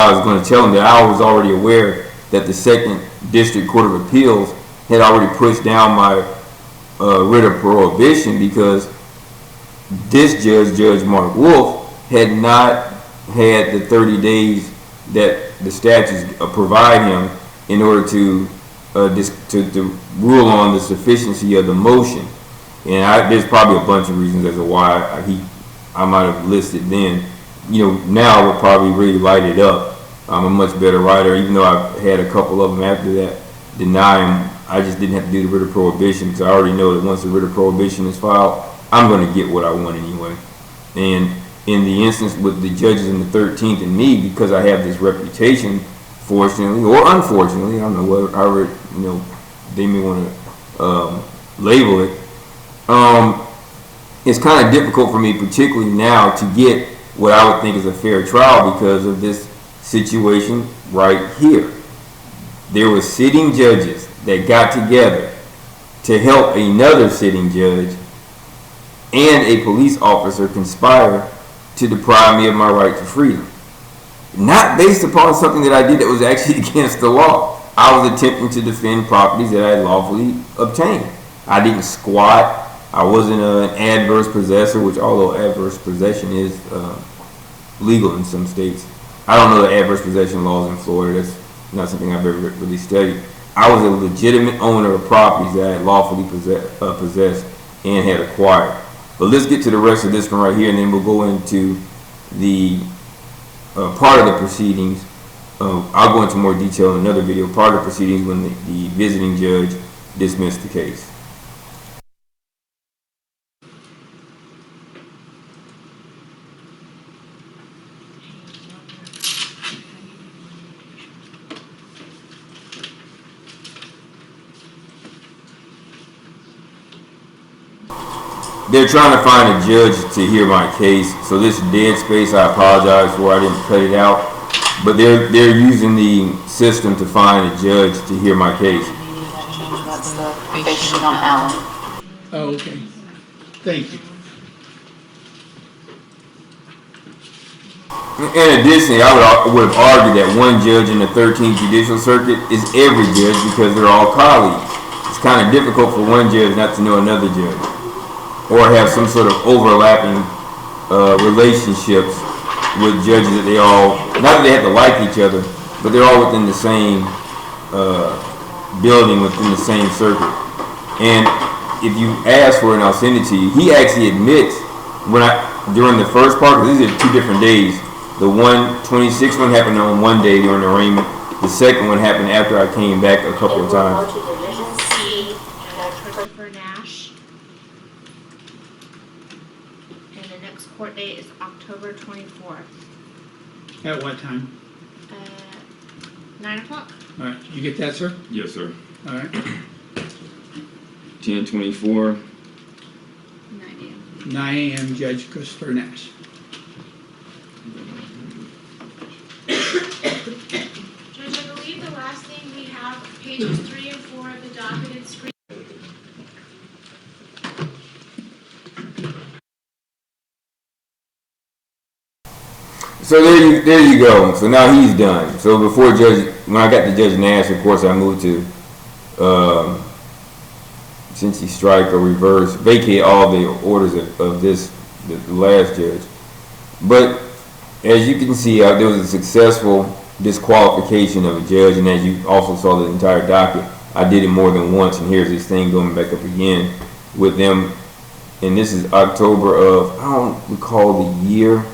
I was going to tell him that I was already aware that the Second District Court of Appeals had already pushed down my writ of prohibition, because this judge, Judge Mark Wolfe, had not had the 30 days that the statutes provide him in order to rule on the sufficiency of the motion. And there's probably a bunch of reasons as to why I might have listed then. Now I would probably really light it up. I'm a much better writer, even though I've had a couple of them after that deny him. I just didn't have to do the writ of prohibition, because I already know that once the writ of prohibition is filed, I'm going to get what I want anyway. And in the instance with the judges in the 13th and me, because I have this reputation, fortunately or unfortunately, I don't know what they may want to label it. It's kind of difficult for me, particularly now, to get what I would think is a fair trial because of this situation right here. There were sitting judges that got together to help another sitting judge and a police officer conspire to deprive me of my right to freedom. Not based upon something that I did that was actually against the law. I was attempting to defend properties that I had lawfully obtained. I didn't squat. I wasn't an adverse possessor, which although adverse possession is legal in some states, I don't know the adverse possession laws in Florida. That's not something I've ever really studied. I was a legitimate owner of properties that I had lawfully possessed and had acquired. But let's get to the rest of this one right here, and then we'll go into the part of the proceedings. I'll go into more detail in another video. Part of the proceedings when the visiting judge dismissed the case. They're trying to find a judge to hear my case, so this dead space I apologize for. I didn't cut it out, but they're using the system to find a judge to hear my case. That's the fiction on Allen. Oh, okay. Thank you. And additionally, I would have argued that one judge in the 13th Judicial Circuit is every judge because they're all colleagues. It's kind of difficult for one judge not to know another judge, or have some sort of overlapping relationships with judges that they all, not that they have to like each other, but they're all within the same building, within the same circuit. And if you ask for it, and I'll send it to you, he actually admits during the first part, because these are 2 different days, the 126 one happened on one day during the arraignment, the second one happened after I came back a couple of times. Court date is October 24th. At what time? 9 o'clock. All right. You get that, sir? Yes, sir. All right. 10/24. 9 a.m. 9 a.m. Judge Christopher Nash. Judge, I believe the last thing we have, pages 3 and 4 of the docketed screen. So there you go. So now he's done. So before when I got to Judge Nash, of course, I moved to since he strike or reverse, vacate all the orders of the last judge. But as you can see, there was a successful disqualification of a judge, and as you also saw the entire docket, I did it more than once, and here's this thing going back up again with them. And this is October of, I don't recall the year.